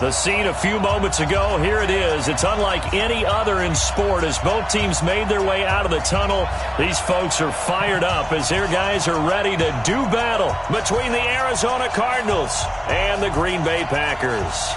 The scene a few moments ago, here it is. It's unlike any other in sport as both teams made their way out of the tunnel. These folks are fired up as their guys are ready to do battle between the Arizona Cardinals and the Green Bay Packers.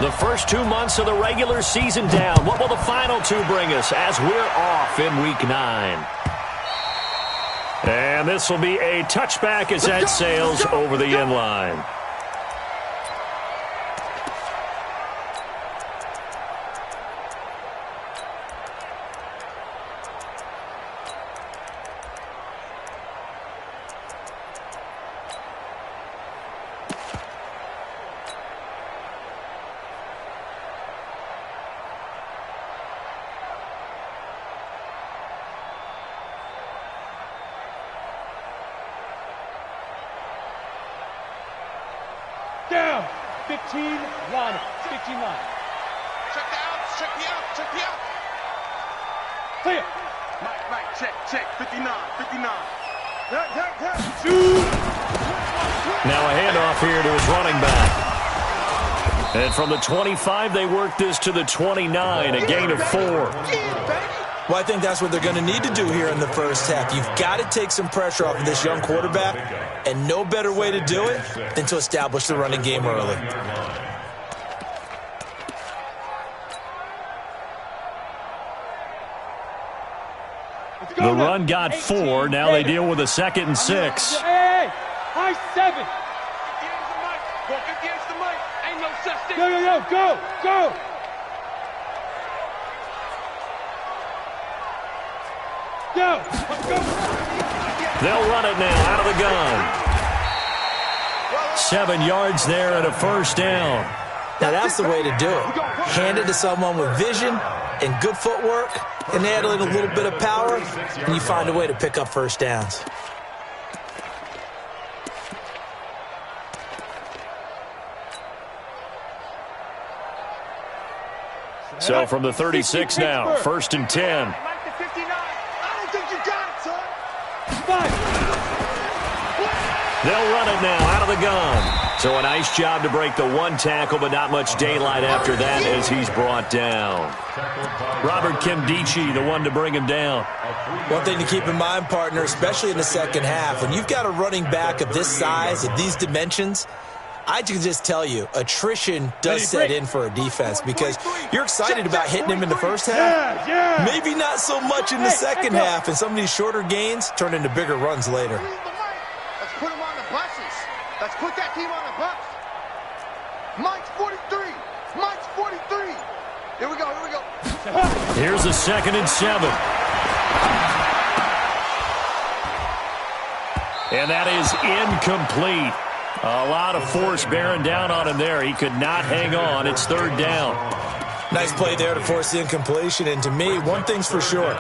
The first 2 months of the regular season down. What will the final two bring us as we're off in Week 9? And this will be a touchback as that sails over the end line. Down. 15 line. 15 line. Check the outs. Check the out. Check the out. Clear. Right. Check. 59. 59. Now a handoff here to his running back. And from the 25, they work this to the 29, a gain of 4. Well, I think that's what they're going to need to do here in the first half. You've got to take some pressure off of this young quarterback, and no better way to do it than to establish the running game early. The run got 4. Now they deal with a 2nd and 6. Hey, high 7. Ain't no such thing. Go. Go. They'll run it now out of the gun. 7 yards there and a first down. Now that's the way to do it. Hand it to someone with vision and good footwork, and add in a little bit of power, and you find a way to pick up first downs. So from the 36 now, 1st and 10. They'll run it now out of the gun. So a nice job to break the 1 tackle, but not much daylight after that as he's brought down. Robert Kimdichie, the one to bring him down. One thing to keep in mind, partner, especially in the second half, when you've got a running back of this size, of these dimensions, I can just tell you, attrition does set in for a defense because you're excited about hitting him in the first half. Yeah. Maybe not so much in the second half, and some of these shorter gains turn into bigger runs later. Let's put him on the buses. Let's put that team on the bus. Mike's 43. Mike's 43. Here we go. Here's a 2nd and 7. And that is incomplete. A lot of force bearing down on him there. He could not hang on. It's 3rd down. Nice play there to force the incompletion. And to me, one thing's for sure.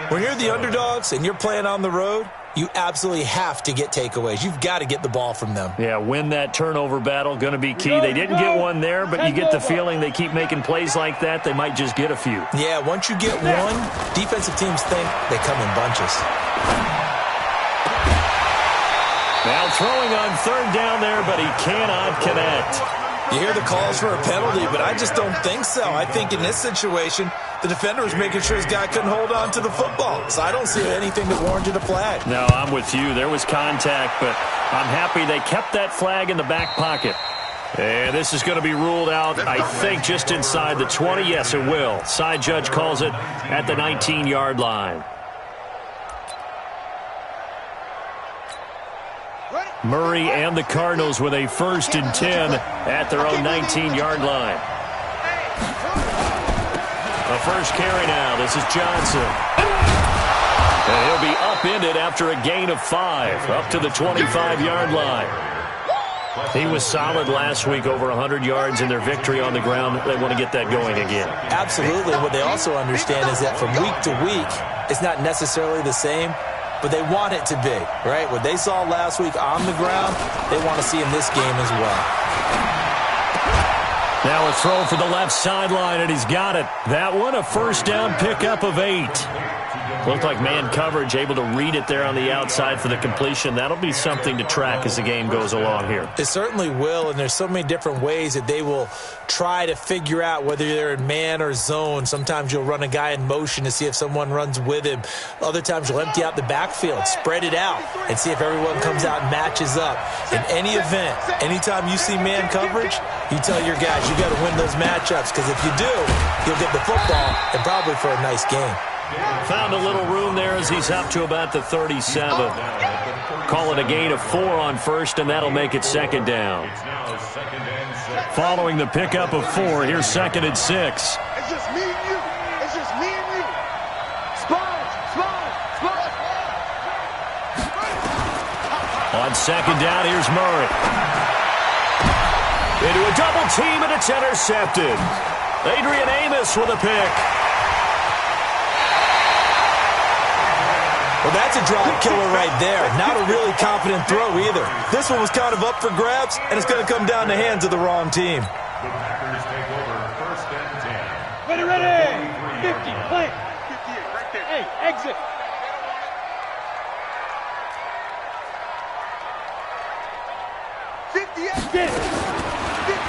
When you're the underdogs and you're playing on the road, you absolutely have to get takeaways. You've got to get the ball from them. Yeah, win that turnover battle, going to be key. They didn't get one there, but you get the feeling they keep making plays like that, they might just get a few. Yeah, once you get one, defensive teams think they come in bunches. Now throwing on 3rd down there, but he cannot connect. You hear the calls for a penalty, but I just don't think so. I think in this situation, the defender was making sure his guy couldn't hold on to the football. So I don't see anything that warranted a flag. No, I'm with you. There was contact, but I'm happy they kept that flag in the back pocket. And this is going to be ruled out, I think, just inside the 20. Yes, it will. Side judge calls it at the 19-yard line. Murray and the Cardinals with a 1st and 10 at their own 19-yard line. The first carry now. This is Johnson. And he'll be upended after a gain of 5 up to the 25-yard line. He was solid last week, over 100 yards in their victory on the ground. They want to get that going again. Absolutely. What they also understand is that from week to week, it's not necessarily the same. but they want it to be, right? What they saw last week on the ground, they want to see in this game as well. Now a throw for the left sideline, and he's got it. That one, a first down pickup of 8. Looked like man coverage, able to read it there on the outside for the completion. That'll be something to track as the game goes along here. It certainly will, and there's so many different ways that they will try to figure out whether they're in man or zone. Sometimes you'll run a guy in motion to see if someone runs with him. Other times you'll empty out the backfield, spread it out, and see if everyone comes out and matches up. In any event, anytime you see man coverage, you tell your guys you got to win those matchups, because if you do, you'll get the football and probably for a nice game. Found a little room there as he's up to about the 37. Call it a gain of 4 on first, and that'll make it second down. Following the pickup of 4, here's second and 6. It's just me and you. It's just me and you. Sponge. On second down, here's Murray. Into a double team, and it's intercepted. Adrian Amos with a pick. Well, that's a drop killer right there. Not a really confident throw either. This one was kind of up for grabs, and it's going to come down the hands of the wrong team. The Packers take over first and 10. Ready. 50, play. 58, right there. Hey, exit. Get it.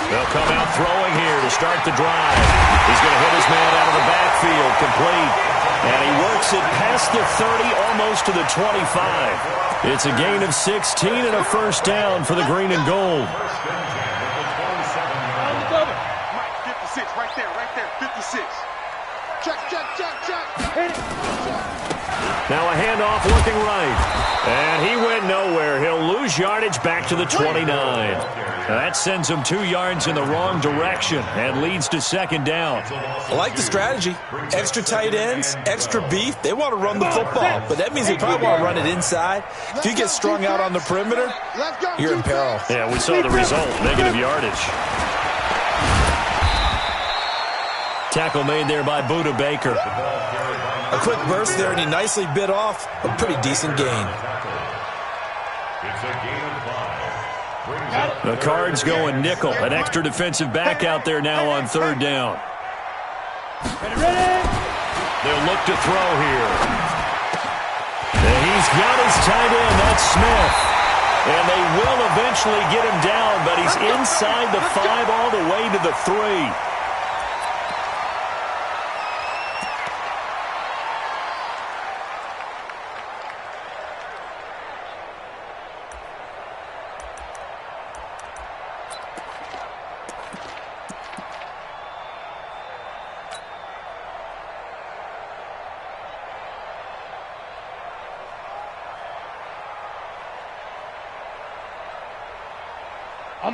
They'll come out throwing here to start the drive. He's going to hit his man out of the backfield, complete. And he works it past the 30, almost to the 25. It's a gain of 16 and a first down for the green and gold. On the double. Right, 56, right there, 56. Check. Hit it. Now a handoff looking right. And he went nowhere. He'll lose yardage back to the 29. Now that sends him 2 yards in the wrong direction and leads to second down. I like the strategy. Extra tight ends, extra beef. They want to run the football, but that means they probably want to run it inside. If you get strung out on the perimeter, you're in peril. Yeah, we saw the result, negative yardage. Tackle made there by Buda Baker. A quick burst there, and he nicely bit off a pretty decent gain. It's a gain of 5. The Cards going nickel. An extra defensive back out there now on third down. Ready. They'll look to throw here. And he's got his tight end. That's Smith. And they will eventually get him down, but he's inside the 5 all the way to the 3.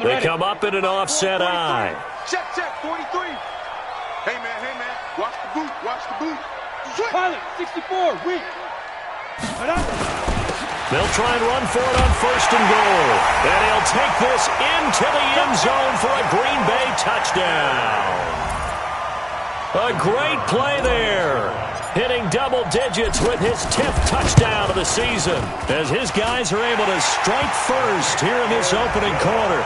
They come up in an offset eye. Check, 43. Hey, man. Watch the boot. Pilot, 64, weak. They'll try and run for it on first and goal. And he'll take this into the end zone for a Green Bay touchdown. A great play there. Hitting double digits with his 10th touchdown of the season, as his guys are able to strike first here in this opening quarter.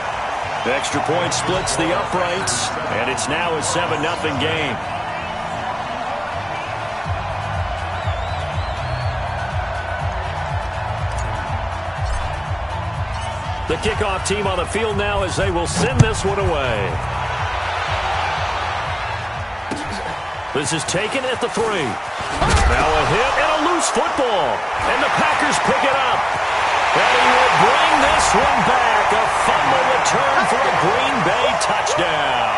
The extra point splits the uprights, and it's now a 7-0 game. The kickoff team on the field now as they will send this one away. This is taken at the 3. Now a hit and a loose football. And the Packers pick it up. And he will bring this one back. A fumble return for a Green Bay touchdown.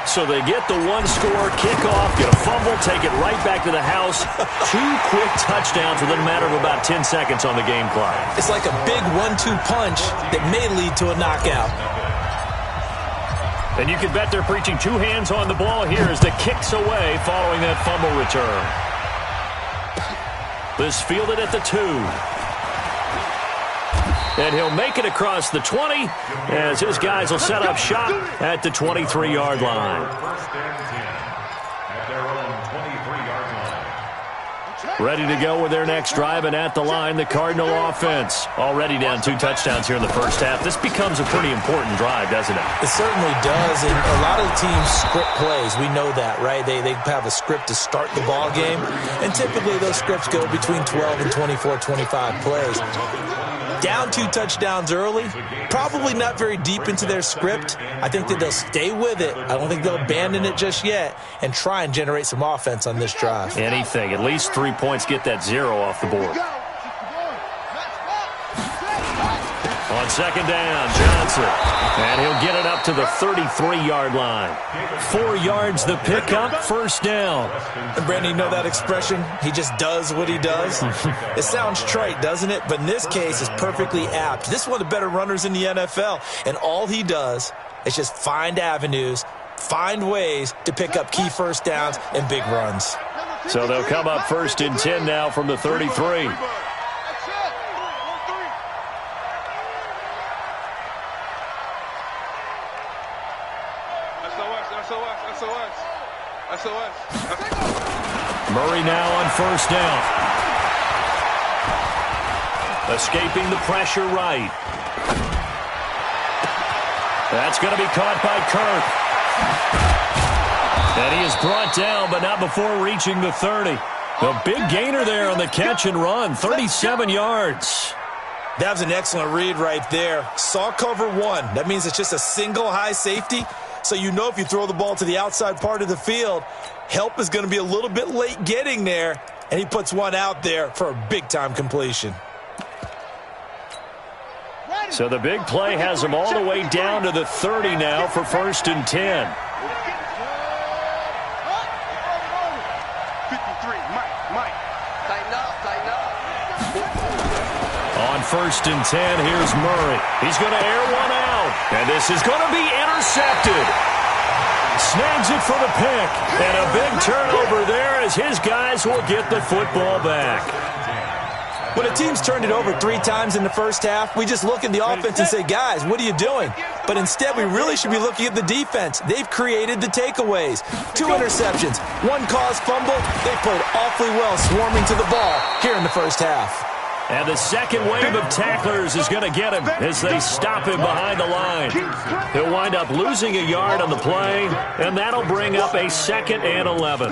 So they get the one-score kickoff, get a fumble, take it right back to the house. 2 quick touchdowns within a matter of about 10 seconds on the game clock. It's like a big 1-2 punch that may lead to a knockout. And you can bet they're preaching 2 hands on the ball here as the kick's away following that fumble return. This fielded at the 2. And he'll make it across the 20 as his guys will set up shop at the 23-yard line. First and 10 at their own 23-yard line. Ready to go with their next drive, and at the line, the Cardinal offense. Already down 2 touchdowns here in the first half. This becomes a pretty important drive, doesn't it? It certainly does, and a lot of the teams script plays. We know that, right? They have a script to start the ball game, and typically those scripts go between 12 and 24, 25 plays. Down 2 touchdowns early, probably not very deep into their script. I think that they'll stay with it. I don't think they'll abandon it just yet and try and generate some offense on this drive. Anything. At least 3 points, get that 0 off the board. On second down, Johnson. And he'll get it up to the 33-yard line. 4 yards the pickup, first down. And Brandon, you know that expression? He just does what he does? It sounds trite, doesn't it? But in this case, it's perfectly apt. This is one of the better runners in the NFL. And all he does is just find avenues, find ways to pick up key first downs and big runs. So they'll come up first and 10 now from the 33. Murray now on first down. Escaping the pressure right. That's going to be caught by Kirk. And he is brought down, but not before reaching the 30. A big gainer there on the catch and run, 37 yards. That was an excellent read right there. Saw cover 1. That means it's just a single high safety. So you know if you throw the ball to the outside part of the field, help is going to be a little bit late getting there, and he puts one out there for a big-time completion. So the big play has him all the way down to the 30 now for first and 10. On first and 10, here's Murray. He's going to air one out, and this is going to be intercepted. Snags it for the pick, and a big turnover there as his guys will get the football back. When a team's turned it over 3 times in the first half, we just look at the offense and say, guys, what are you doing? But instead, we really should be looking at the defense. They've created the takeaways. 2 interceptions, 1 caused fumble. They played awfully well swarming to the ball here in the first half. And the second wave of tacklers is going to get him as they stop him behind the line. He'll wind up losing a yard on the play, and that'll bring up a 2nd and 11.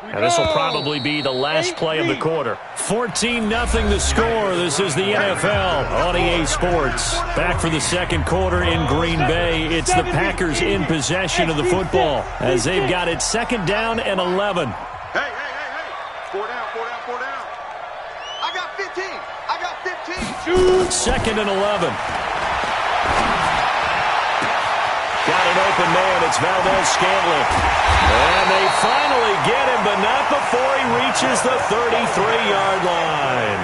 And this will probably be the last play of the quarter. 14-0 the score. This is the NFL on EA Sports. Back for the second quarter in Green Bay. It's the Packers in possession of the football as they've got it 2nd down and 11. Hey. 4 down. I got 15. 2nd and 11. Got an open man. It's Valdez-Scantling. And they finally get him, but not before he reaches the 33-yard line.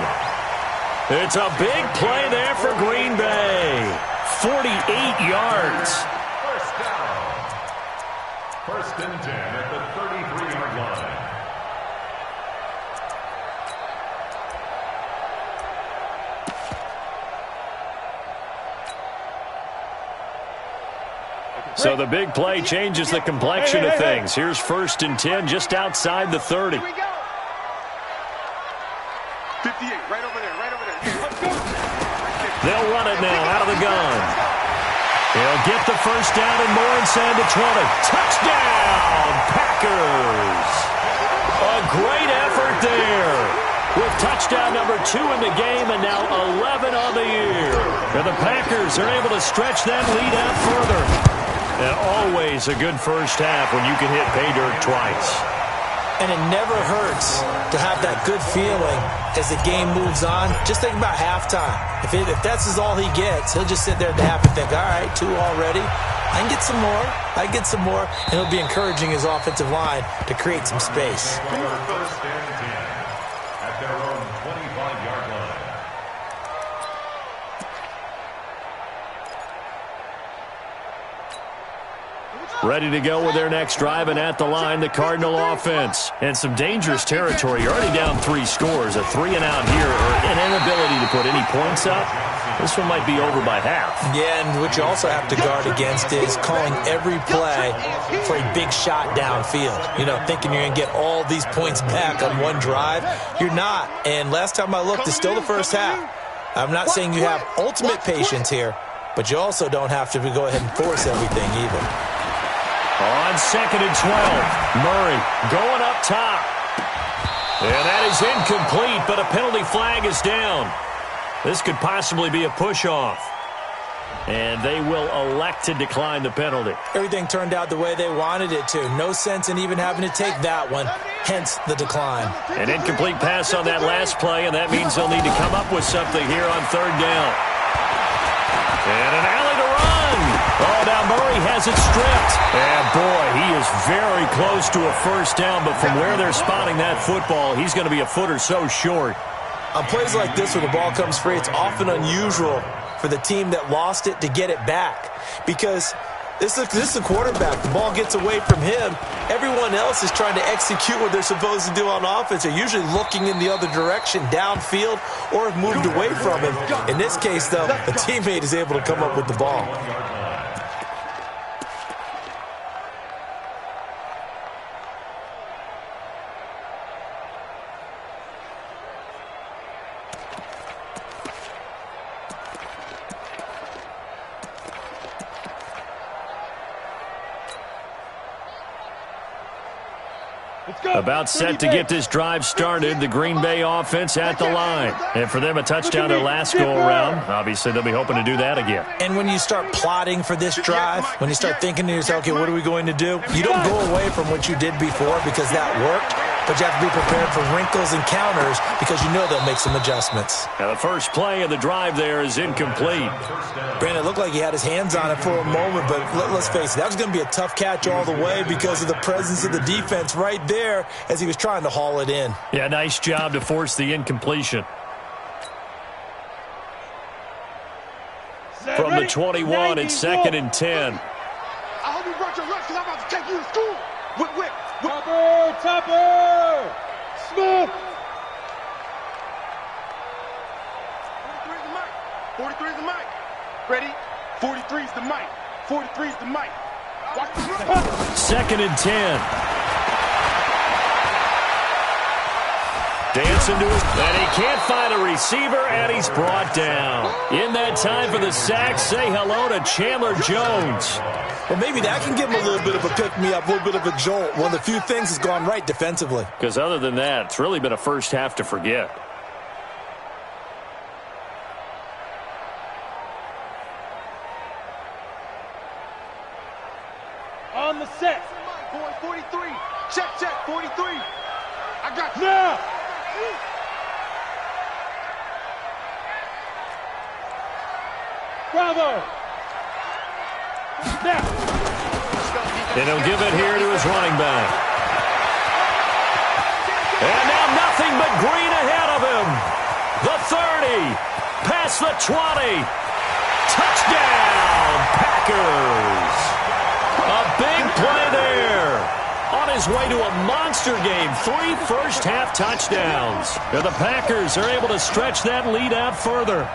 It's a big play there for Green Bay. 48 yards. First down. First and 10 at the 33-yard line. So the big play changes the complexion of things. Here's first and 10 just outside the 30. 58, right over there. They'll run it now out of the gun. He'll get the first down and more inside the 20. Touchdown, Packers. A great effort there. With touchdown number 2 in the game and now 11 on the year. And the Packers are able to stretch that lead out further. And always a good first half when you can hit pay dirt twice. And it never hurts to have that good feeling as the game moves on. Just think about halftime. If that's all he gets, he'll just sit there at the half and think, all right, 2 already. I can get some more. And he'll be encouraging his offensive line to create some space. First and 10 at their own 25-yard line. Ready to go with their next drive, and at the line, the Cardinal offense. And some dangerous territory. You're already down 3 scores. A 3-and-out here, or an inability to put any points up. This one might be over by half. Yeah, and what you also have to guard against is calling every play for a big shot downfield. You know, thinking you're going to get all these points back on one drive. You're not. And last time I looked, it's still the first half. I'm not saying you have ultimate patience here, but you also don't have to go ahead and force everything either. On 2nd and 12, Murray going up top. And that is incomplete, but a penalty flag is down. This could possibly be a push-off. And they will elect to decline the penalty. Everything turned out the way they wanted it to. No sense in even having to take that one, hence the decline. An incomplete pass on that last play, and that means they'll need to come up with something here on 3rd down. And an alley to run. Oh, now Murray has it stripped. And, boy, he is very close to a first down, but from where they're spotting that football, he's going to be a foot or so short. On plays like this where the ball comes free, it's often unusual for the team that lost it to get it back. Because this is the quarterback. The ball gets away from him. Everyone else is trying to execute what they're supposed to do on offense. They're usually looking in the other direction, downfield, or have moved away from him. In this case, though, the teammate is able to come up with the ball. About set to get this drive started, the Green Bay offense at the line. And for them, a touchdown their last go-around. Obviously, they'll be hoping to do that again. And when you start plotting for this drive, when you start thinking to yourself, okay, what are we going to do? You don't go away from what you did before because that worked, but you have to be prepared for wrinkles and counters because you know they'll make some adjustments. Now, the first play of the drive there is incomplete. Brandon, it looked like he had his hands on it for a moment, but let's face it, that was going to be a tough catch all the way because of the presence of the defense right there as he was trying to haul it in. Yeah, nice job to force the incompletion. From the 21, it's 2nd and 10. I hope you brought your lunch because I'm about to take you to school. Whip. Topper! Smoke! 43 is the mic. Ready? 43 is the mic. 43 is the mic. Watch the run. 2nd and 10. Dancing to his, and he can't find a receiver, and he's brought down. In that time for the sack, say hello to Chandler Jones. Well, maybe that can give him a little bit of a pick-me-up, a little bit of a jolt. One of the few things has gone right defensively. Because other than that, it's really been a first half to forget. On the set. Boy, 43. Check, 43. I got you. Now! Bravo! Now! And he'll give it here to his running back. And now nothing but green ahead of him. The 30. Past the 20. Touchdown, Packers. A big play there. On his way to a monster game, 3 first-half touchdowns. And the Packers are able to stretch that lead out further.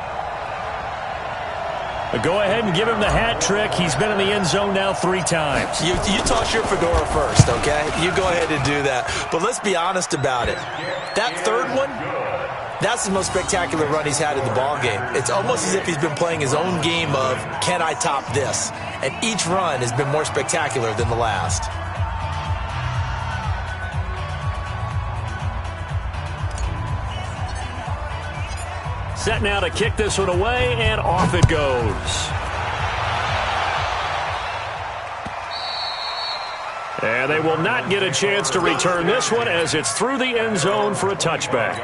Go ahead and give him the hat trick. He's been in the end zone now 3 times. You toss your fedora first, okay? You go ahead and do that. But let's be honest about it. That third one, that's the most spectacular run he's had in the ballgame. It's almost as if he's been playing his own game of, can I top this? And each run has been more spectacular than the last. Set now to kick this one away, and off it goes. And they will not get a chance to return this one as it's through the end zone for a touchback.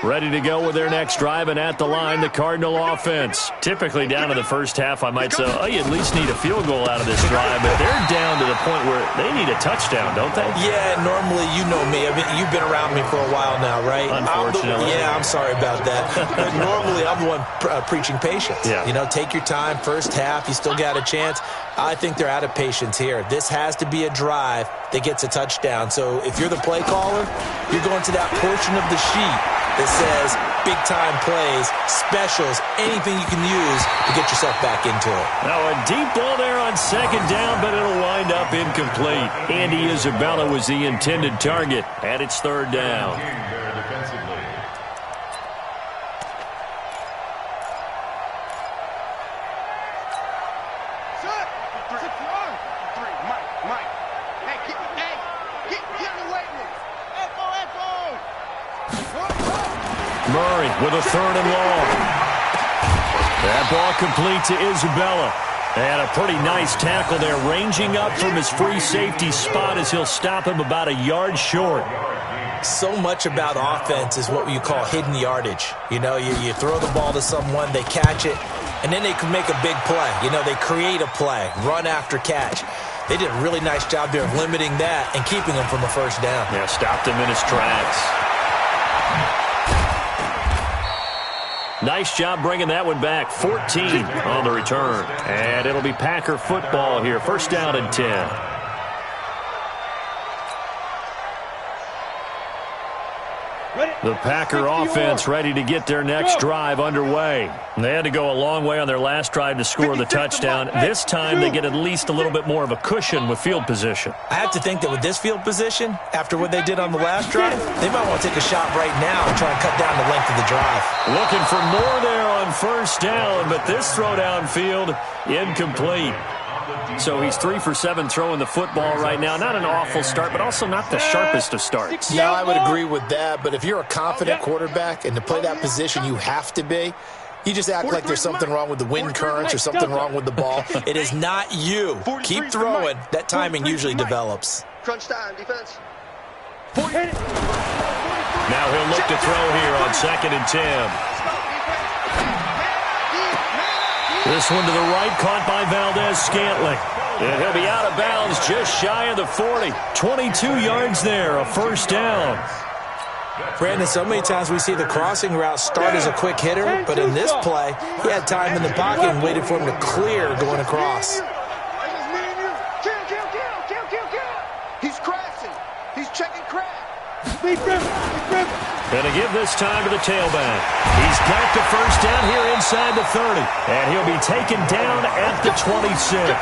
Ready? ready to go with their next drive, and at the line, the Cardinal offense. Typically down to the first half, I might say, oh, you at least need a field goal out of this drive, but they're down to the point where they need a touchdown, don't they? Yeah, normally, you know me. I mean, you've been around me for a while now, right? Unfortunately. I'm sorry about that. But normally, I'm the one preaching patience. Yeah. You know, take your time, first half, you still got a chance. I think they're out of patience here. This has to be a drive that gets a touchdown. So if you're the play caller, you're going to that portion of the sheet that says big-time plays, specials, anything you can use to get yourself back into it. Now a deep ball there on second down, but it'll wind up incomplete. Andy Isabella was the intended target, and it's third down. Murray with a third and long. That ball complete to Isabella. And a pretty nice tackle there, ranging up from his free safety spot as he'll stop him about a yard short. So much about offense is what you call hidden yardage. You know, you throw the ball to someone, they catch it, and then they can make a big play. You know, they create a play, run after catch. They did a really nice job there of limiting that and keeping him from a first down. Yeah, stopped him in his tracks. Nice job bringing that one back. 14 on the return. And it'll be Packer football here. First down and 10. The Packer offense ready to get their next drive underway. They had to go a long way on their last drive to score the touchdown. This time they get at least a little bit more of a cushion with field position. I have to think that with this field position, after what they did on the last drive, they might want to take a shot right now and try and cut down the length of the drive. Looking for more there on first down, but this throw downfield, incomplete. So he's 3 for 7 throwing the football right now. Not an awful start, but also not the sharpest of starts. Yeah, I would agree with that. But if you're a confident quarterback and to play that position you have to be, you just act like there's something wrong with the wind currents or something wrong with the ball. It is not you. Keep throwing. That timing usually develops. Crunch time, defense. Now he'll look to throw here on 2nd and 10. This one to the right, caught by Valdez-Scantling. And he'll be out of bounds just shy of the 40. 22 yards there, a first down. Brandon, so many times we see the crossing route start as a quick hitter, but in this play, he had time in the pocket and waited for him to clear going across. He's crashing. He's checking crash. Going to give this time to the tailback. He's got the first down here inside the 30. And he'll be taken down at the 26.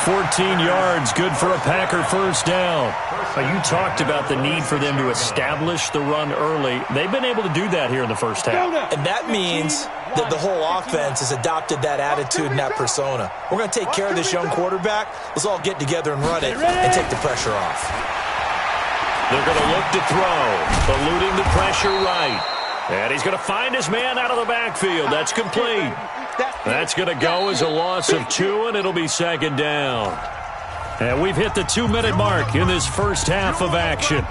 14 yards, good for a Packer first down. You talked about the need for them to establish the run early. They've been able to do that here in the first half. And that means that the whole offense has adopted that attitude and that persona. We're going to take care of this young quarterback. Let's all get together and run it and take the pressure off. They're going to look to throw, eluding the pressure right. And he's going to find his man out of the backfield. That's complete. That's going to go as a loss of 2, and it'll be second down. And we've hit the 2-minute mark in this first half of action.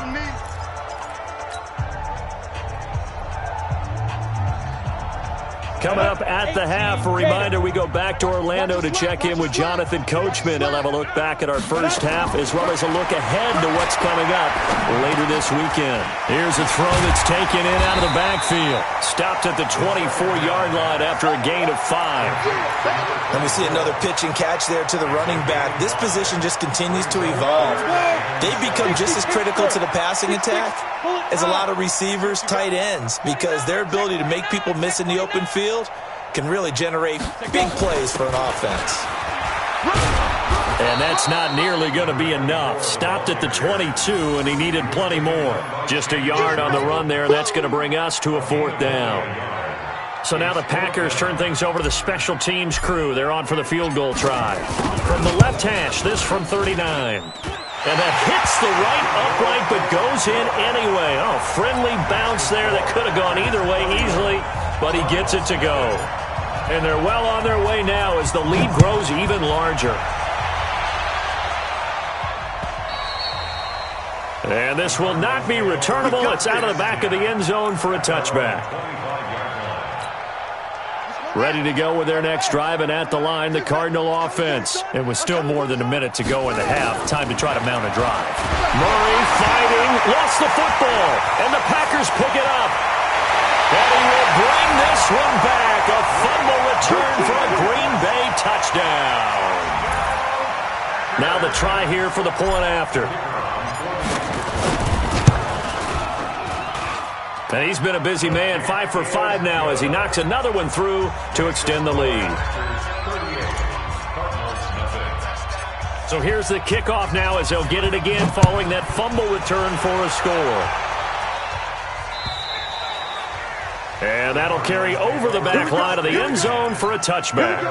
Coming up at the half, a reminder, we go back to Orlando to check in with Jonathan Coachman. He'll have a look back at our first half as well as a look ahead to what's coming up later this weekend. Here's a throw that's taken in out of the backfield. Stopped at the 24-yard line after a gain of 5. And we see another pitch and catch there to the running back. This position just continues to evolve. They've become just as critical to the passing attack as a lot of receivers, tight ends, because their ability to make people miss in the open field can really generate big plays for an offense. And that's not nearly going to be enough. Stopped at the 22, and he needed plenty more. Just a yard on the run there, and that's going to bring us to a 4th down. So now the Packers turn things over to the special teams crew. They're on for the field goal try. From the left hash, this from 39. And that hits the right upright but goes in anyway. Oh, friendly bounce there that could have gone either way easily, but he gets it to go. And they're well on their way now as the lead grows even larger. And this will not be returnable. It's out of the back of the end zone for a touchback. Ready to go with their next drive, and at the line, the Cardinal offense. It was still more than a minute to go in the half. Time to try to mount a drive. Murray fighting, lost the football, and the Packers pick it up. And he will bring this one back. A fumble return for a Green Bay touchdown. Now the try here for the point after. And he's been a busy man, 5 for 5 now as he knocks another one through to extend the lead. So here's the kickoff now as they'll get it again following that fumble return for a score. And that'll carry over the back line of the end zone for a touchback.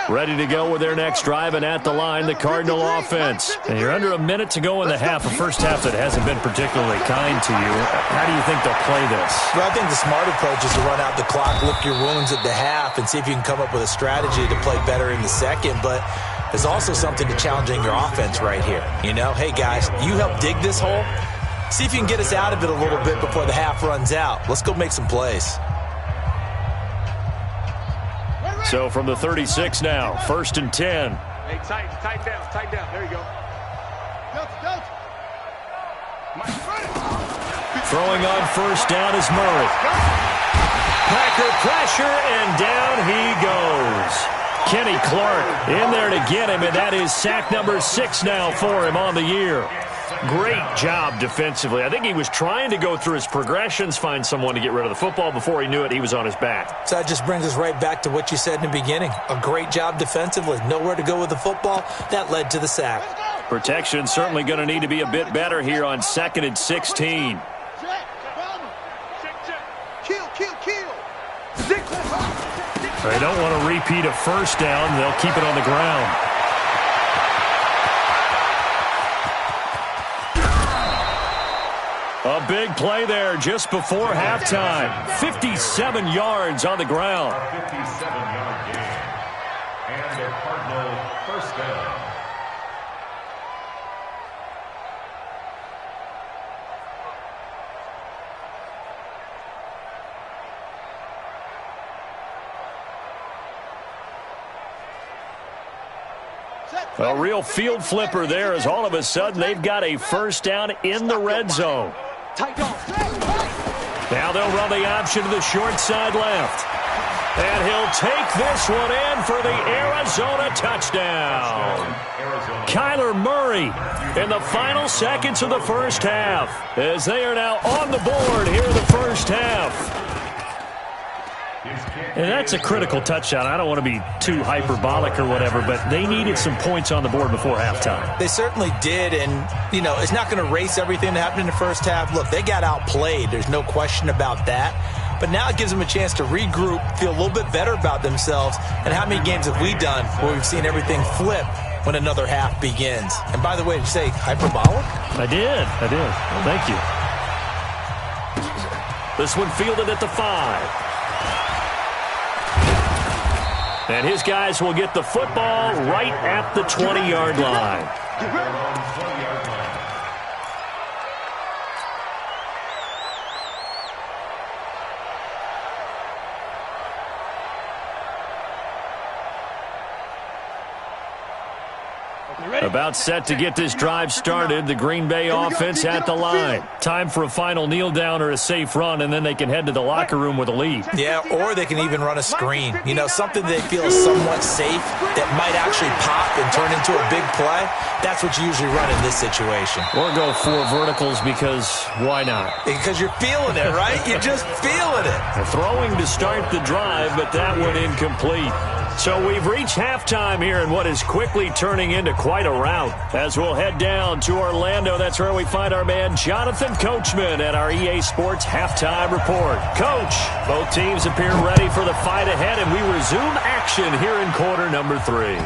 Ready to go with their next drive, and at the line, the Cardinal offense. And you're under a minute to go in the half, a first half that hasn't been particularly kind to you. How do you think they'll play this? Well, I think the smart approach is to run out the clock, lick your wounds at the half, and see if you can come up with a strategy to play better in the second. But there's also something to challenging your offense right here. You know, hey, guys, you help dig this hole. See if you can get us out of it a little bit before the half runs out. Let's go make some plays. So from the 36 now, 1st and 10. Hey, tight down. There you go. Throwing on first down is Murray. Packer pressure, and down he goes. Kenny Clark in there to get him, and that is sack number 6 now for him on the year. Great job defensively. I think he was trying to go through his progressions, find someone to get rid of the football. Before he knew it, he was on his back. So that just brings us right back to what you said in the beginning. A great job defensively. Nowhere to go with the football. That led to the sack. Protection certainly going to need to be a bit better here on 2nd and 16. They don't want to repeat a first down. They'll keep it on the ground. A big play there just before halftime. 57 yards on the ground. 57-yard gain. And a Cardinal first down. A real field flipper there as all of a sudden they've got a first down in the red zone. Now they'll run the option to the short side left. And he'll take this one in for the Arizona touchdown. Kyler Murray in the final seconds of the first half as they are now on the board here in the first half. And that's a critical touchdown. I don't want to be too hyperbolic or whatever, but they needed some points on the board before halftime. They certainly did, and, you know, it's not going to erase everything that happened in the first half. Look, they got outplayed. There's no question about that. But now it gives them a chance to regroup, feel a little bit better about themselves. And how many games have we done where we've seen everything flip when another half begins? And by the way, did you say hyperbolic? I did. Well, thank you. This one fielded at the 5. And his guys will get the football right at the 20-yard line. About set to get this drive started. The Green Bay offense at the line. Time for a final kneel down or a safe run, and then they can head to the locker room with a lead. Yeah, or they can even run a screen. You know, something they feel is somewhat safe that might actually pop and turn into a big play. That's what you usually run in this situation. Or go 4 verticals because why not? Because you're feeling it, right? You're just feeling it. Throwing to start the drive, but that one incomplete. So we've reached halftime here in what is quickly turning into quite a rout. As we'll head down to Orlando, that's where we find our man Jonathan Coachman at our EA Sports Halftime Report. Coach, both teams appear ready for the fight ahead, and we resume action here in quarter number 3.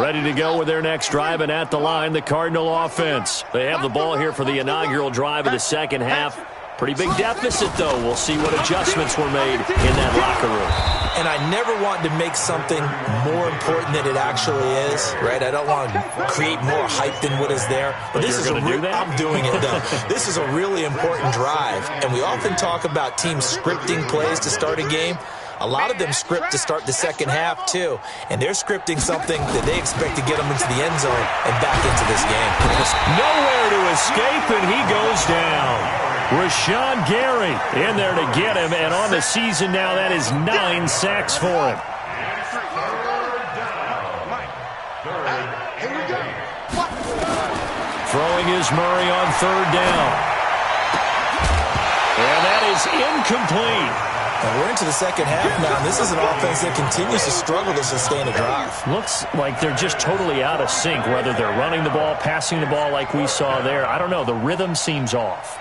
Ready to go with their next drive, and at the line, the Cardinal offense. They have the ball here for the inaugural drive of the second half. Pretty big deficit, though. We'll see what adjustments were made in that locker room. And I never want to make something more important than it actually is, right? I don't want to create more hype than what is there. But this is I'm doing it, though. This is a really important drive. And we often talk about teams scripting plays to start a game. A lot of them script to start the second half, too. And they're scripting something that they expect to get them into the end zone and back into this game. Nowhere to escape, and he goes down. Rashawn Gary in there to get him, and on the season now, that is 9 sacks for him. Throwing is Murray on third down. And that is incomplete. And we're into the second half now, and this is an offense that continues to struggle to sustain a drive. Looks like they're just totally out of sync, whether they're running the ball, passing the ball like we saw there. I don't know. The rhythm seems off.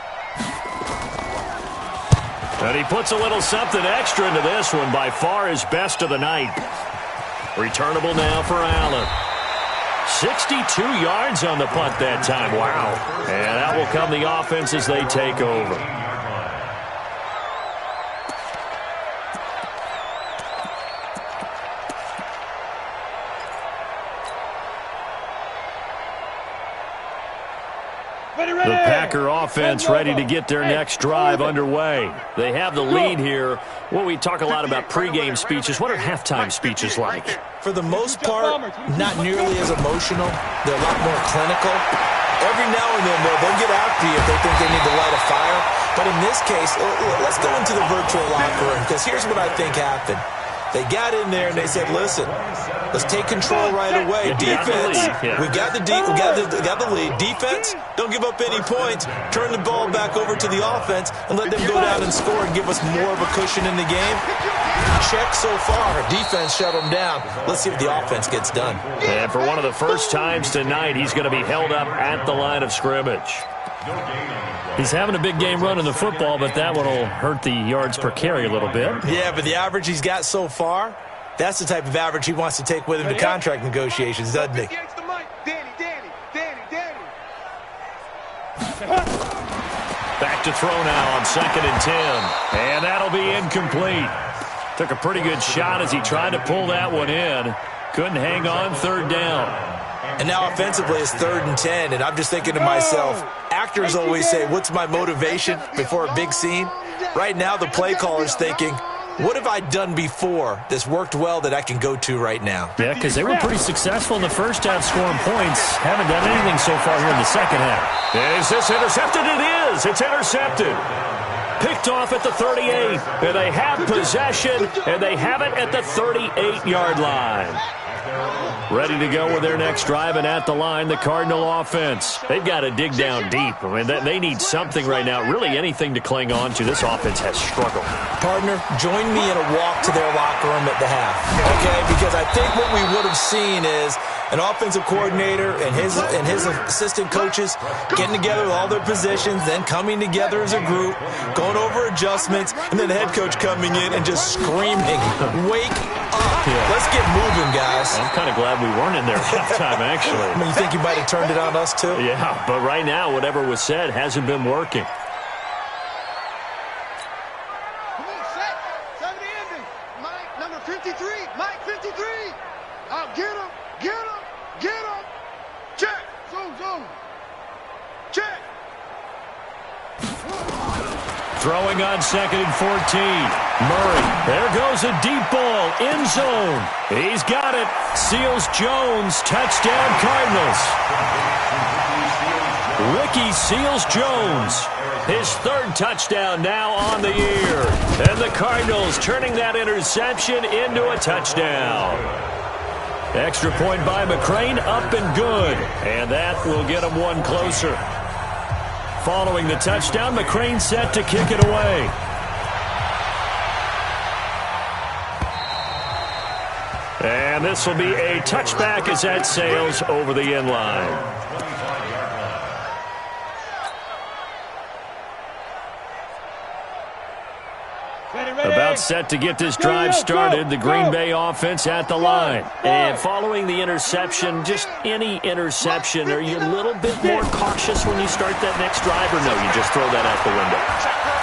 And he puts a little something extra into this one, by far his best of the night. Returnable now for Allen. 62 yards on the punt that time. Wow. And out will come the offense as they take over. The Packer offense ready to get their next drive underway. They have the lead here. Well, we talk a lot about pregame speeches. What are halftime speeches like? For the most part, not nearly as emotional. They're a lot more clinical. Every now and then, they'll get after you if they think they need to light a fire. But in this case, let's go into the virtual locker room, because here's what I think happened. They got in there and they said, listen, let's take control right away. Defense, we got the lead. Defense, don't give up any points. Turn the ball back over to the offense and let them go down and score and give us more of a cushion in the game. Check so far. Defense shut them down. Let's see if the offense gets done. And for one of the first times tonight, he's going to be held up at the line of scrimmage. He's having a big game running the football, but that one will hurt the yards per carry a little bit. Yeah, but the average he's got so far, that's the type of average he wants to take with him to contract negotiations, doesn't he? Back to throw now on 2nd and 10. And that'll be incomplete. Took a pretty good shot as he tried to pull that one in. Couldn't hang on, 3rd down. And now offensively it's 3rd and 10, and I'm just thinking to myself, actors always say, what's my motivation before a big scene? Right now the play caller's thinking, what have I done before that's worked well that I can go to right now? Yeah, because they were pretty successful in the first half scoring points. Haven't done anything so far here in the second half. Is this intercepted? It is. It's intercepted. Picked off at the 38. And they have possession, and they have it at the 38-yard line. Ready to go with their next drive, and at the line, the Cardinal offense. They've got to dig down deep. I mean, they need something right now, really anything to cling on to. This offense has struggled. Partner, join me in a walk to their locker room at the half, okay? Because I think what we would have seen is an offensive coordinator and his assistant coaches getting together with all their positions, then coming together as a group, going over adjustments, and then the head coach coming in and just screaming, wake up. Yeah. Let's get moving, guys. I'm kind of glad we weren't in there at halftime, actually. I mean, you think you might have turned it on us, too? Yeah, but right now, whatever was said hasn't been working. Come on, set. 70 ending. Mike, number 53. Mike, 53. Get him. Get him. Get him. Check. Zone. Check. Throwing on 2nd and 14. Murray. There goes a deep ball. End zone. He's got it. Seals Jones. Touchdown Cardinals. Ricky Seals-Jones. His 3rd touchdown now on the year. And the Cardinals turning that interception into a touchdown. Extra point by McCrane, up and good. And that will get him one closer. Following the touchdown, McCrane set to kick it away. And this will be a touchback as that sails over the end line. About set to get this drive started, the Green Bay offense at the line. And following the interception, just any interception, are you a little bit more cautious when you start that next drive, or no, you just throw that out the window?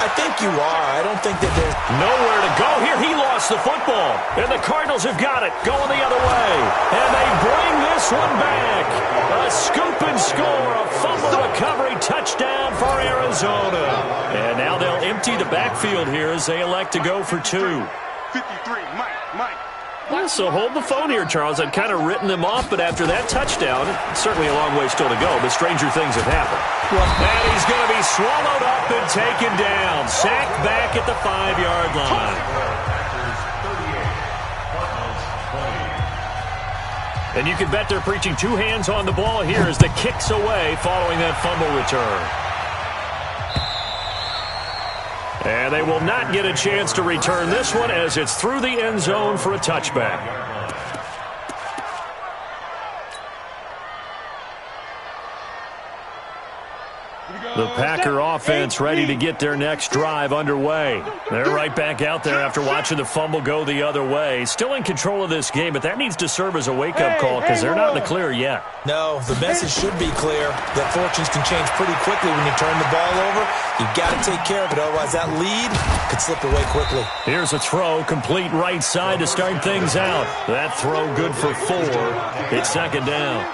I think you are. I don't think that there's nowhere to go here. He lost the football, and the Cardinals have got it, going the other way. And they bring this one back. A scoop and score, a fumble recovery touchdown for Arizona. And now they'll empty the backfield here as they elect to go for 2. 53, Mike. Well, so hold the phone here, Charles. I'd kind of written them off, but after that touchdown, certainly a long way still to go, but stranger things have happened. And he's going to be swallowed up and taken down. Sacked back at the 5-yard line. And you can bet they're preaching 2 hands on the ball here as the kick's away following that fumble return. And they will not get a chance to return this one as it's through the end zone for a touchback. The Packer offense ready to get their next drive underway. They're right back out there after watching the fumble go the other way. Still in control of this game, but that needs to serve as a wake-up call because they're not in the clear yet. No, the message should be clear that fortunes can change pretty quickly when you turn the ball over. You've got to take care of it, otherwise that lead could slip away quickly. Here's a throw, complete right side to start things out. That throw good for 4. It's second down.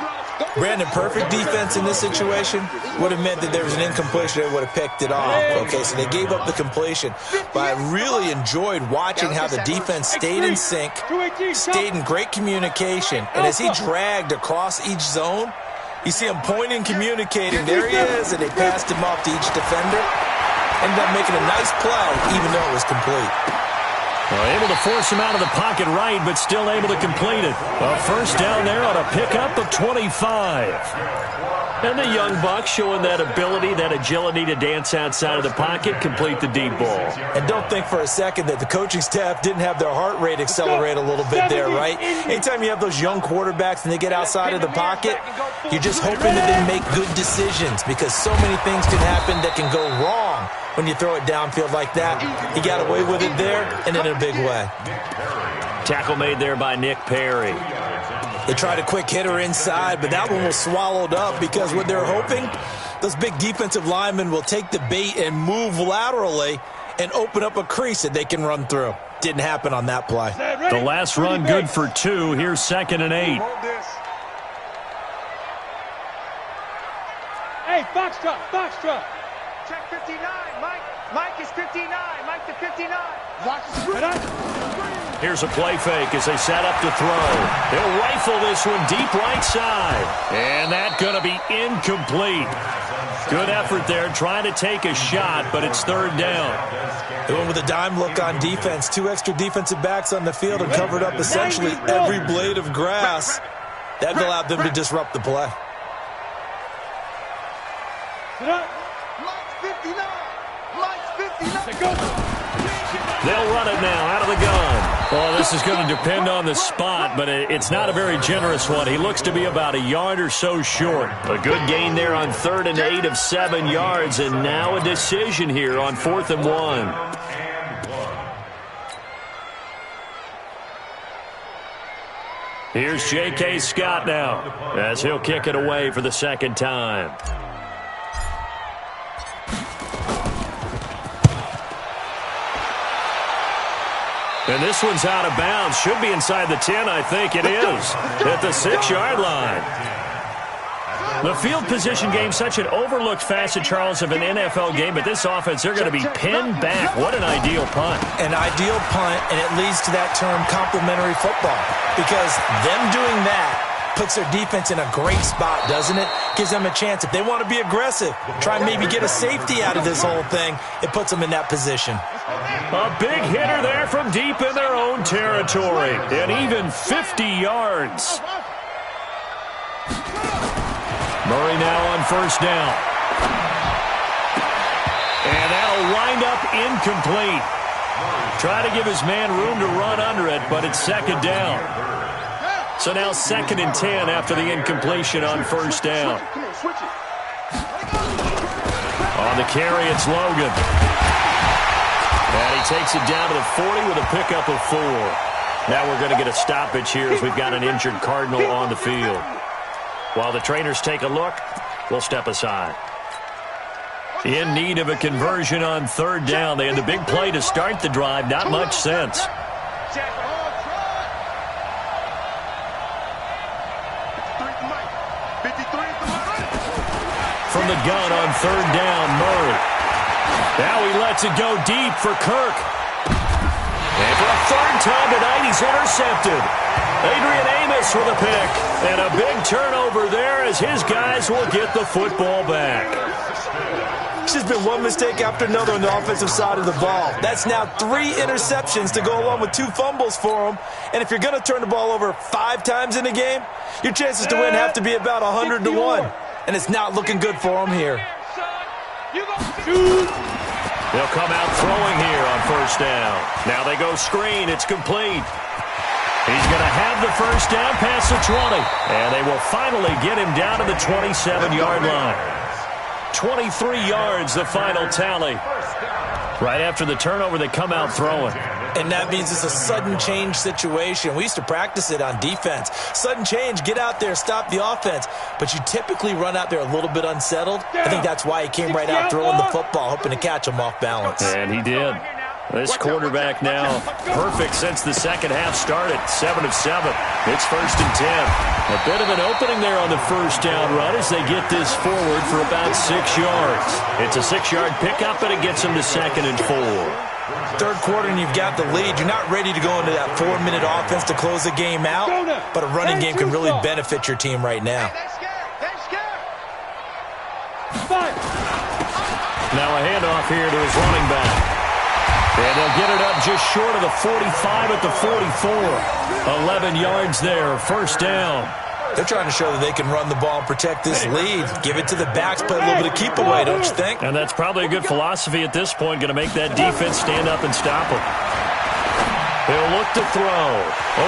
Brandon, perfect defense in this situation would have meant that there was an incompletion. They would have picked it off. Okay, so they gave up the completion. But I really enjoyed watching how the defense stayed in sync, stayed in great communication. And as he dragged across each zone, you see him pointing, communicating. There he is, and they passed him off to each defender. Ended up making a nice play, even though it was complete. Well, able to force him out of the pocket right, but still able to complete it. A first down there on a pickup of 25. And the young buck showing that ability, that agility to dance outside of the pocket, complete the deep ball. And don't think for a second that the coaching staff didn't have their heart rate accelerate a little bit there, right? Anytime you have those young quarterbacks and they get outside of the pocket, you're just hoping that they make good decisions because so many things can happen that can go wrong when you throw it downfield like that. He got away with it there and in a big way. Tackle made there by Nick Perry. They tried a quick hitter inside, but that one was swallowed up because what they're hoping, those big defensive linemen will take the bait and move laterally and open up a crease that they can run through. Didn't happen on that play. The last run good for 2. Here's 2nd and 8. Hey, Foxtrot. Check 59, Mike. Mike is 59. Mike to 59. Here's a play fake as they set up to throw. They'll rifle this one deep right side. And that's going to be incomplete. Good effort there, trying to take a shot, but it's 3rd down. They went with a dime look on defense. 2 extra defensive backs on the field and covered up essentially every blade of grass. That allowed them to disrupt the play. They'll run it now out of the gun. Well, this is going to depend on the spot, but it's not a very generous one. He looks to be about a yard or so short. A good gain there on 3rd and 8 of 7 yards, and now a decision here on 4th and 1. Here's J.K. Scott now as he'll kick it away for the 2nd time. And this one's out of bounds. Should be inside the 10, I think it is, at the 6-yard line. The field position game, such an overlooked facet, Charles, of an NFL game, but this offense, they're going to be pinned back. What an ideal punt. An ideal punt, and it leads to that term complementary football, because them doing that puts their defense in a great spot, doesn't it? Gives them a chance. If they want to be aggressive, try and maybe get a safety out of this whole thing, it puts them in that position. A big hitter there from deep in their own territory, and even 50 yards. Murray now on 1st down. And that'll wind up incomplete. Try to give his man room to run under it, but it's 2nd down. So now 2nd and 10 after the incompletion on 1st down. On the carry, it's Logan. And he takes it down to the 40 with a pickup of 4. Now we're going to get a stoppage here as we've got an injured Cardinal on the field. While the trainers take a look, we'll step aside. In need of a conversion on third down. They had the big play to start the drive. Not much sense. From the gun on third down, Murray. Now he lets it go deep for Kirk. And for a third time tonight, he's intercepted. Adrian Amos with a pick. And a big turnover there as his guys will get the football back. It's just been one mistake after another on the offensive side of the ball. That's now 3 interceptions to go along with 2 fumbles for him. And if you're going to turn the ball over 5 times in a game, your chances to win have to be about 100 to 1. And it's not looking good for him here. They'll come out throwing here on first down. Now they go screen. It's complete. He's going to have the first down past the 20. And they will finally get him down to the 27-yard line. 23 yards, the final tally. Right after the turnover, they come out throwing. And that means it's a sudden change situation. We used to practice it on defense. Sudden change, get out there, stop the offense. But you typically run out there a little bit unsettled. I think that's why he came right out throwing the football, hoping to catch him off balance. And he did. This quarterback now perfect since the second half started. 7 of 7. It's first and 10. A bit of an opening there on the first down run as they get this forward for about 6 yards. It's a 6-yard pickup, and it gets them to second and 4. Third quarter and you've got the lead. You're not ready to go into that 4-minute offense to close the game out, but a running game can really benefit your team right now. Now a handoff here to his running back. And they'll get it up just short of the 45 at the 44. 11 yards there, first down. They're trying to show that they can run the ball and protect this lead. Give it to the backs, play a little bit of keep away, don't you think? And that's probably a good philosophy at this point, going to make that defense stand up and stop them. He'll look to throw.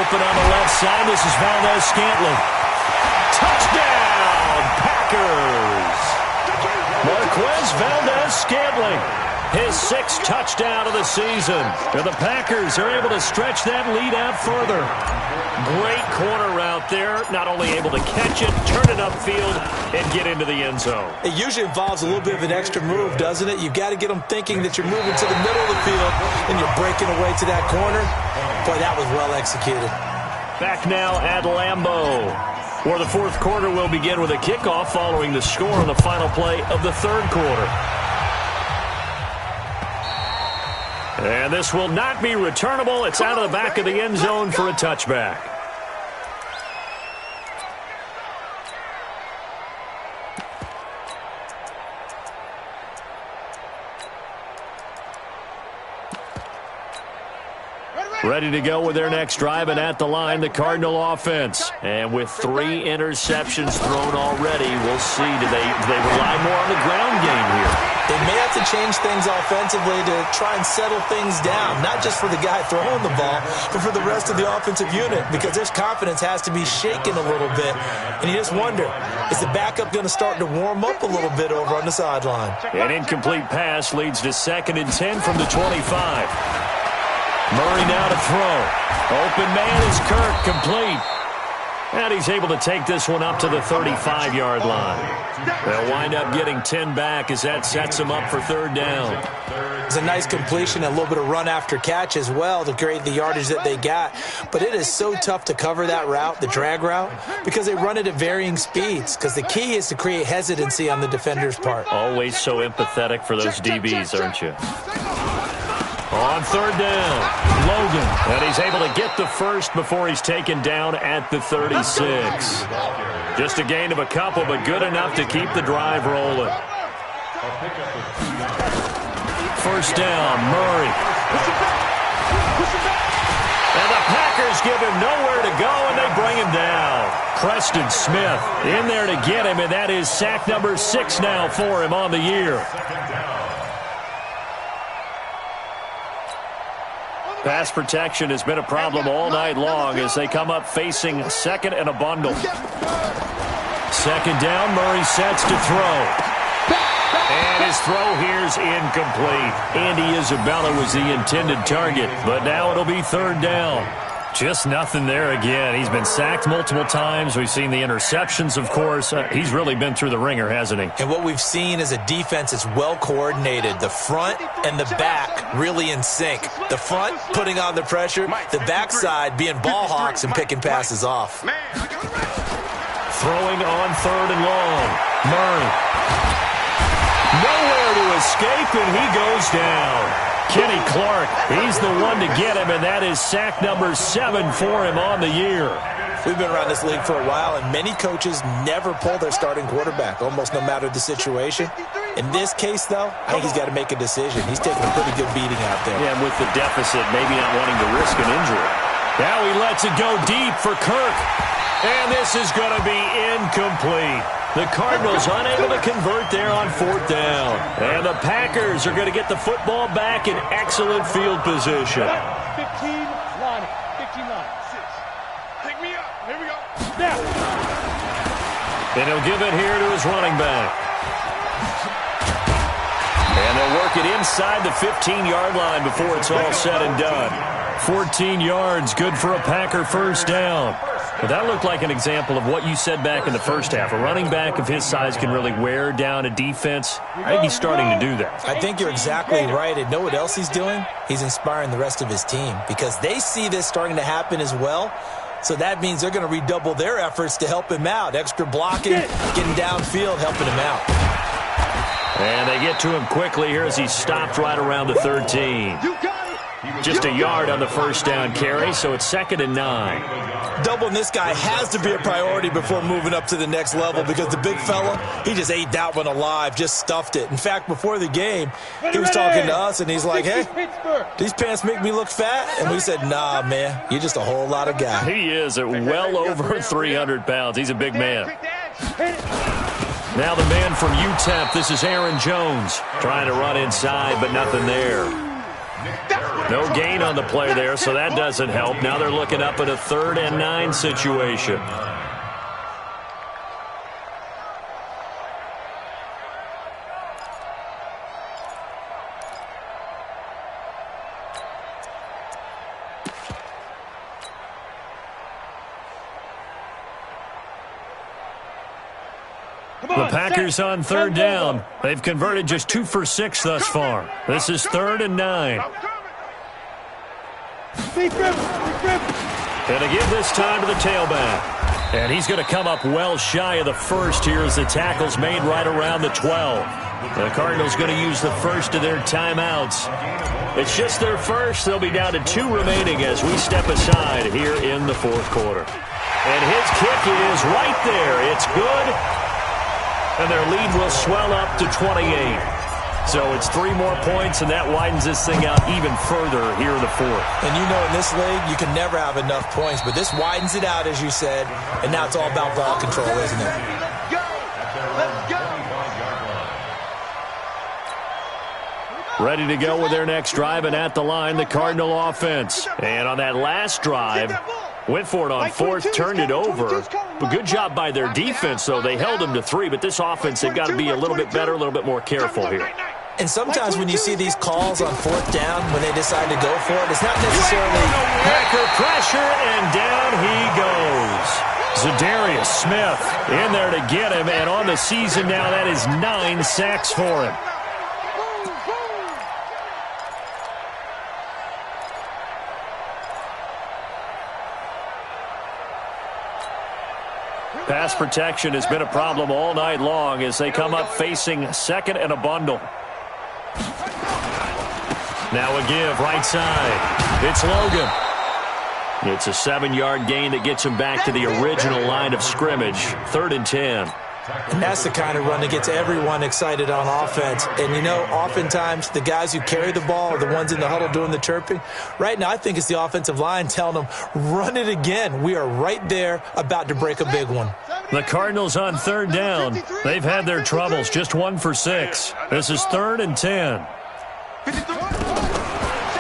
Open on the left side. This is Valdez-Scantling. Touchdown, Packers! Marquez Valdez-Scantling. His 6th touchdown of the season. And the Packers are able to stretch that lead out further. Great corner route there. Not only able to catch it, turn it upfield, and get into the end zone. It usually involves a little bit of an extra move, doesn't it? You've got to get them thinking that you're moving to the middle of the field and you're breaking away to that corner. Boy, that was well executed. Back now at Lambeau, where the fourth quarter will begin with a kickoff following the score on the final play of the third quarter. And this will not be returnable. It's out of the back of the end zone for a touchback. Ready to go with their next drive, and at the line, the Cardinal offense. And with 3 interceptions thrown already, we'll see. Do they rely more on the ground game here? They may have to change things offensively to try and settle things down, not just for the guy throwing the ball, but for the rest of the offensive unit, because their confidence has to be shaken a little bit. And you just wonder, is the backup going to start to warm up a little bit over on the sideline? An incomplete pass leads to 2nd and 10 from the 25. Murray now to throw. Open man is Kirk, complete. And he's able to take this one up to the 35-yard line. They'll wind up getting 10 back as that sets him up for third down. It's a nice completion and a little bit of run after catch as well to create the yardage that they got. But it is so tough to cover that route, the drag route, because they run it at varying speeds. Because the key is to create hesitancy on the defender's part. Always so empathetic for those DBs, aren't you? On third down, Logan. And he's able to get the first before he's taken down at the 36. Just a gain of a couple, but good enough to keep the drive rolling. First down, Murray. And the Packers give him nowhere to go, and they bring him down. Preston Smith in there to get him, and that is sack number 6 now for him on the year. Pass protection has been a problem all night long as they come up facing 2nd and a bundle. 2nd down, Murray sets to throw. And his throw here's incomplete. Andy Isabella was the intended target, but now it'll be third down. Just nothing there again. He's been sacked multiple times. We've seen the interceptions, of course. He's really been through the ringer, hasn't he? And what we've seen is a defense that's well coordinated. The front and the back really in sync. The front putting on the pressure, the backside being ball hawks and picking passes off. Throwing on third and long. Murray. Nowhere to escape, and he goes down. Kenny Clark, he's the one to get him, and that is sack number 7 for him on the year. We've been around this league for a while, and many coaches never pull their starting quarterback, almost no matter the situation. In this case, though, I think he's got to make a decision. He's taking a pretty good beating out there. Yeah, and with the deficit, maybe not wanting to risk an injury. Now he lets it go deep for Kirk, and this is going to be incomplete. The Cardinals unable to convert there on fourth down. And the Packers are going to get the football back in excellent field position. 15 line. 15 line. 6. Pick me up. Here we go. Now. And he'll give it here to his running back. And they'll work it inside the 15-yard line before it's all said and done. 14 yards, good for a Packer first down. But that looked like an example of what you said back in the first half. A running back of his size can really wear down a defense. I think he's starting to do that. I think you're exactly right. And know what else he's doing? He's inspiring the rest of his team because they see this starting to happen as well. So that means they're going to redouble their efforts to help him out. Extra blocking, getting downfield, helping him out. And they get to him quickly here as he stopped right around the 13. Just a yard on the first down carry, so it's 2nd and 9. Doubling this guy has to be a priority before moving up to the next level because the big fella, he just ate that one alive, just stuffed it. In fact, before the game, he was talking to us, and he's like, hey, these pants make me look fat? And we said, nah, man, you're just a whole lot of guy. He is at well over 300 pounds. He's a big man. Now the man from UTEP, this is Aaron Jones, trying to run inside, but nothing there. No gain on the play there, so that doesn't help. Now they're looking up at a 3rd and 9 situation. The Packers on 3rd down. They've converted just 2 for 6 thus far. This is 3rd and 9. And to give this time to the tailback. And he's going to come up well shy of the first here as the tackle's made right around the 12. The Cardinals going to use the first of their timeouts. It's just their first. They'll be down to 2 remaining as we step aside here in the 4th quarter. And his kick is right there. It's good. And their lead will swell up to 28. So it's 3 more points, and that widens this thing out even further here in the 4th. And you know in this league, you can never have enough points, but this widens it out, as you said, and now it's all about ball control, isn't it? Ready to go with their next drive, and at the line, the Cardinal offense. And on that last drive, went for it on 4th, turned it over. But good job by their defense, though. They held them to 3, but this offense, they've got to be a little bit better, a little bit more careful here. And sometimes when you see these calls on 4th down, when they decide to go for it, it's not necessarily Packer pressure, and down he goes. Zadarius Smith in there to get him, and on the season now, that is 9 sacks for him. Pass protection has been a problem all night long as they come up facing 2nd and a bundle. Now a give right side. It's Logan. It's a 7-yard gain that gets him back to the original line of scrimmage. 3rd and 10. And that's the kind of run that gets everyone excited on offense. And, you know, oftentimes the guys who carry the ball are the ones in the huddle doing the chirping. Right now, I think it's the offensive line telling them, run it again. We are right there about to break a big one. The Cardinals on 3rd down. They've had their troubles, just 1 for 6. This is 3rd and 10.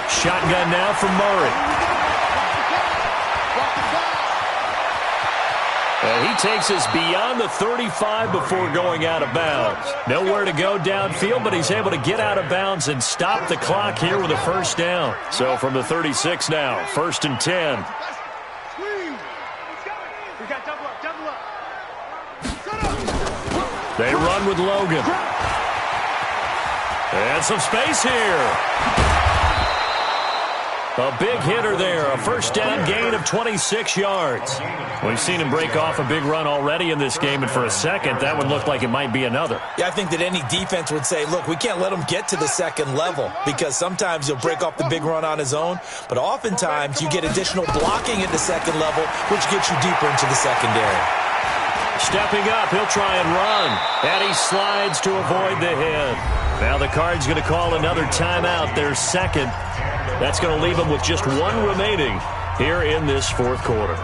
Shotgun now from Murray. And he takes us beyond the 35 before going out of bounds. Nowhere to go downfield, but he's able to get out of bounds and stop the clock here with a first down. So from the 36 now, 1st and 10. They run with Logan. And some space here. A big hitter there. A first down gain of 26 yards. We've seen him break off a big run already in this game, and for a second, that one looked like it might be another. Yeah, I think that any defense would say, look, we can't let him get to the second level because sometimes he'll break off the big run on his own, but oftentimes you get additional blocking at the second level, which gets you deeper into the secondary. Stepping up, he'll try and run, and he slides to avoid the hit. Now the Cards going to call another timeout, their second. That's going to leave them with just one remaining here in this fourth quarter.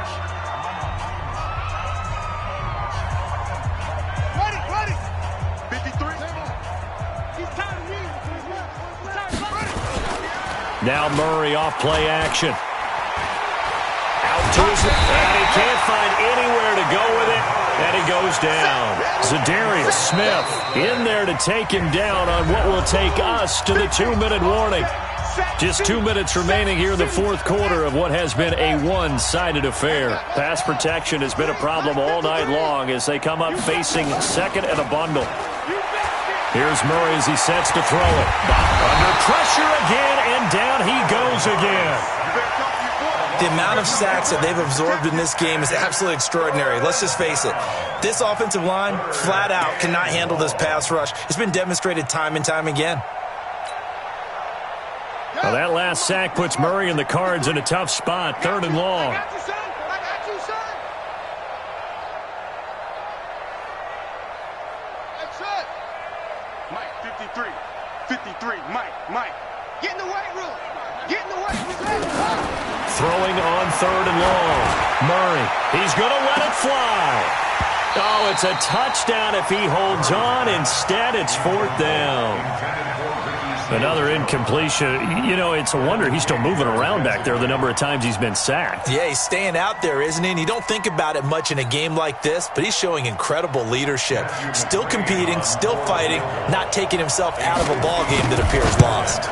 Ready. 53. Now Murray off play action. Out to his, and he can't find anywhere to go with it, and he goes down. Zadarius Smith in there to take him down on what will take us to the 2-minute warning. Just 2 minutes remaining here in the fourth quarter of what has been a one-sided affair. Pass protection has been a problem all night long as they come up facing second and a bundle. Here's Murray as he sets to throw it. Under pressure again, and down he goes again. The amount of sacks that they've absorbed in this game is absolutely extraordinary. Let's just face it. This offensive line, flat out, cannot handle this pass rush. It's been demonstrated time and time again. Well, that last sack puts Murray and the Cards in a tough spot, 3rd and long. I got you, son. That's it. Mike, 53. 53. Mike. Get in the weight room. Get in the weight room. Throwing on 3rd and long. Murray, he's going to let it fly. Oh, it's a touchdown if he holds on. Instead, it's 4th down. Another incompletion. You know, it's a wonder he's still moving around back there the number of times he's been sacked. Yeah, he's staying out there, isn't he? And you don't think about it much in a game like this, but he's showing incredible leadership. Still competing, still fighting, not taking himself out of a ball game that appears lost.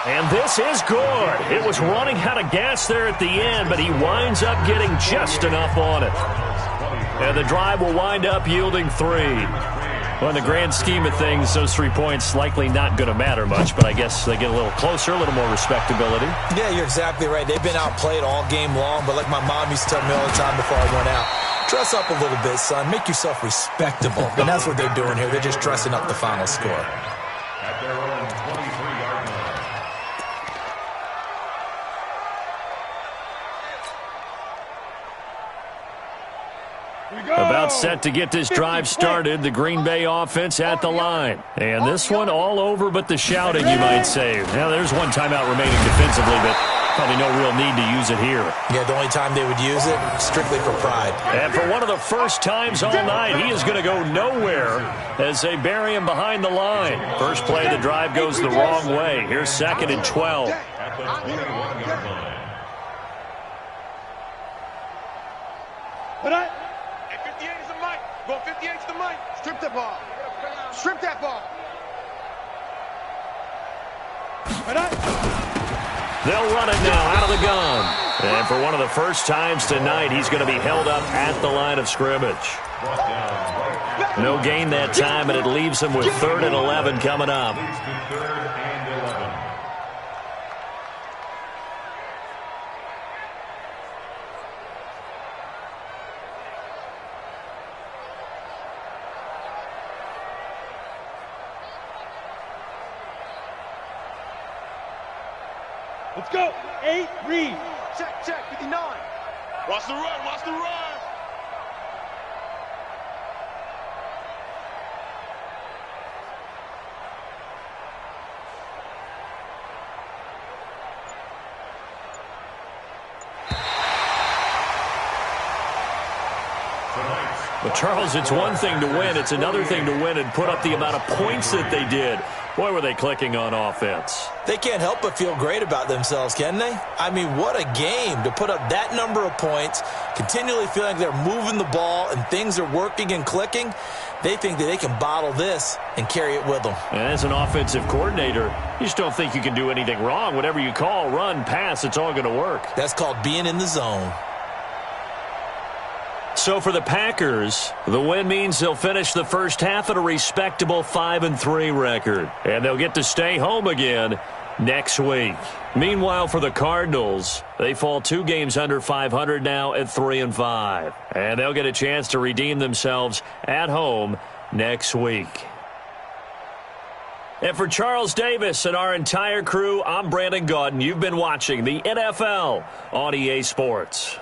And this is good. It was running out of gas there at the end, but he winds up getting just enough on it. And the drive will wind up yielding 3. Well, in the grand scheme of things, those 3 points likely not going to matter much, but I guess they get a little closer, a little more respectability. Yeah, you're exactly right. They've been outplayed all game long, but like my mom used to tell me all the time before I went out, dress up a little bit, son. Make yourself respectable. And that's what they're doing here. They're just dressing up the final score. At their own 23-yard line. About set to get this drive started, the Green Bay offense at the line. And this one all over but the shouting, you might say. Now, there's one timeout remaining defensively, but probably no real need to use it here. Yeah, the only time they would use it, strictly for pride. And for one of the first times all night, he is going to go nowhere as they bury him behind the line. First play of the drive goes the wrong way. Here's 2nd and 12. At the 21-yard line. But 58 is the Mike. Go 58 is the Mike. Strip that ball. Strip that ball. They'll run it now out of the gun. And for one of the first times tonight, he's going to be held up at the line of scrimmage. No gain that time, and it leaves him with 3rd and 11 coming up. let's go. 8, read. Check, 59. Watch the run. But, Charles, it's one thing to win. It's another thing to win and put up the amount of points that they did. Boy, were they clicking on offense. They can't help but feel great about themselves, can they? I mean, what a game to put up that number of points, continually feeling like they're moving the ball and things are working and clicking. They think that they can bottle this and carry it with them. And as an offensive coordinator, you just don't think you can do anything wrong. Whatever you call, run, pass, it's all going to work. That's called being in the zone. So for the Packers, the win means they'll finish the first half at a respectable 5-3 record. And they'll get to stay home again next week. Meanwhile, for the Cardinals, they fall 2 games under 500 now at 3-5. And they'll get a chance to redeem themselves at home next week. And for Charles Davis and our entire crew, I'm Brandon Gaudin. You've been watching the NFL on EA Sports.